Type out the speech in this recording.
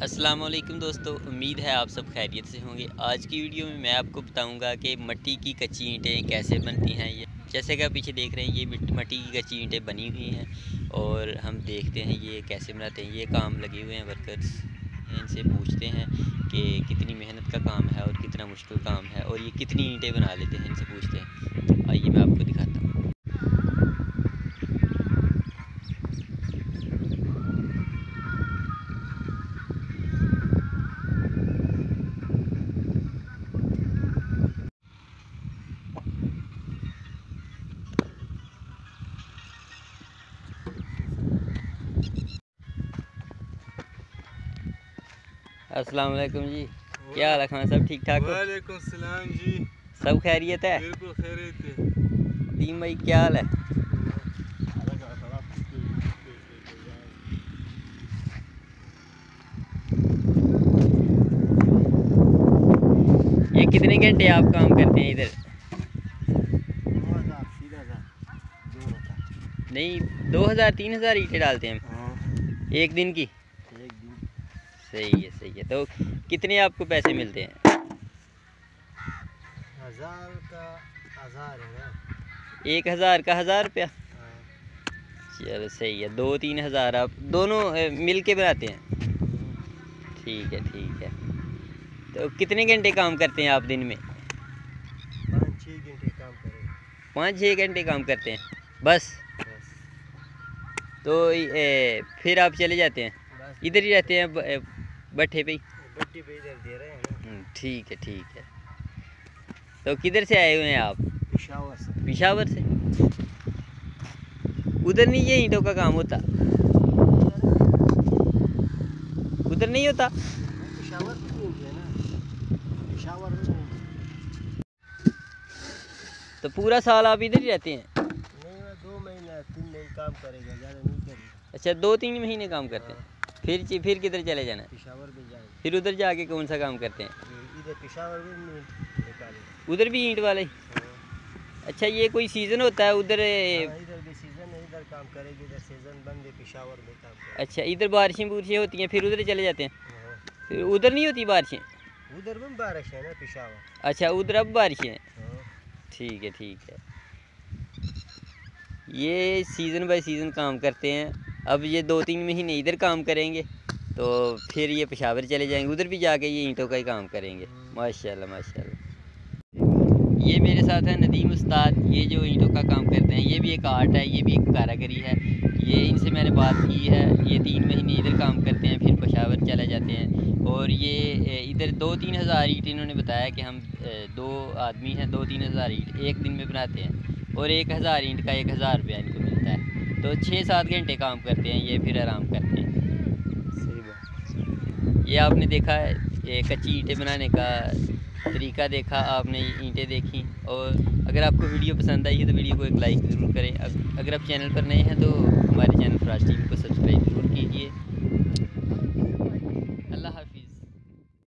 अस्सलाम वालेकुम दोस्तों, उम्मीद है आप सब खैरियत से होंगे। आज की वीडियो में मैं आपको बताऊंगा कि मिट्टी की कच्ची ईंटें कैसे बनती हैं। ये जैसे कि आप पीछे देख रहे हैं, ये मिट्टी की कच्ची ईंटें बनी हुई हैं और हम देखते हैं ये कैसे बनाते हैं। ये काम लगे हुए हैं वर्कर्स, इनसे पूछते हैं कि कितनी मेहनत का काम है और कितना मुश्किल काम है और ये कितनी ईंटें बना लेते हैं, इनसे पूछते हैं। आइए मैं आपको दिखाता हूँ। अस्सलाम वालेकुम जी, क्या हाल है खान साहब? ठीक ठाक हो? वालेकुम सलाम जी। सब खैरियत है? बिल्कुल खैरियत है। टीम भाई क्या हाल है? ये कितने घंटे आप काम करते हैं इधर? नहीं, 2000-3000 ईंटें डालते हैं हम एक दिन की? एक दिन। सही है, सही है। तो कितने आपको पैसे मिलते हैं? 1000 का 1000 है ना। 1000 का 1000 रुपया? चलो सही है। 2-3 हज़ार आप दोनों मिल के बनाते हैं? ठीक है, ठीक है। तो कितने घंटे काम करते हैं आप दिन में? 5-6 घंटे काम करेंगे। 5-6 घंटे काम करते हैं बस? तो फिर आप चले जाते हैं? इधर ही रहते हैं भट्ठे पे ही? भट्टी पे इधर दे रहे हैं ना। ठीक है, ठीक है। तो किधर से आए हुए हैं आप? पेशावर से। पेशावर से? उधर नहीं ये ईंटों का काम होता? उधर नहीं होता? पेशावर में है ना। पेशावर में। तो पूरा साल आप इधर ही रहते हैं? नहीं, 2 महीना 3 महीने काम करेगा, ज़्यादा नहीं करेगा। अच्छा, 2-3 महीने काम करते हैं। फिर किधर चले जाना है? पेशावर में जाएंगे। फिर उधर जाके कौन सा काम करते हैं? इधर पेशावर में निकालेंगे। उधर भी ईंट वाले? अच्छा, ये कोई सीज़न होता है उधर? इधर भी सीजन है, इधर काम करेंगे। इधर सीजन बंद है, पेशावर में काम करेंगे। अच्छा, इधर बारिशें बुरिशें होती हैं फिर उधर चले जाते हैं? फिर उधर नहीं होती बारिशें? उधर भी बारिश है ना, पेशावर। अच्छा, उधर अब बारिशें हैं। ठीक है, ठीक है। ये सीज़न बाय सीज़न काम करते हैं। अब ये 2-3 महीने इधर काम करेंगे तो फिर ये पेशावर चले जाएंगे, उधर भी जाके ये ईंटों का ही काम करेंगे। माशाल्लाह, माशाल्लाह। ये मेरे साथ है नदीम उस्ताद। ये जो ईंटों का काम करते हैं, ये भी एक आर्ट है, ये भी एक कारीगरी है। ये इनसे मैंने बात की है। ये 3 महीने इधर काम करते हैं, फिर पेशावर चले जाते हैं। और ये इधर 2-3 हज़ार ईंट इन्होंने बताया कि हम 2 आदमी हैं, 2-3 हज़ार ईंट एक दिन में बनाते हैं और 1000 ईंट का 1000 रुपया इनको मिलता है। तो 6-7 घंटे काम करते हैं ये, फिर आराम करते हैं। सही बात। ये आपने देखा है, ये कच्ची ईंटें बनाने का तरीका देखा आपने, ईंटें देखी। और अगर आपको वीडियो पसंद आई है तो वीडियो को एक लाइक ज़रूर करें। अगर आप चैनल पर नए हैं तो हमारे चैनल फराज टीवी को सब्सक्राइब ज़रूर कीजिए।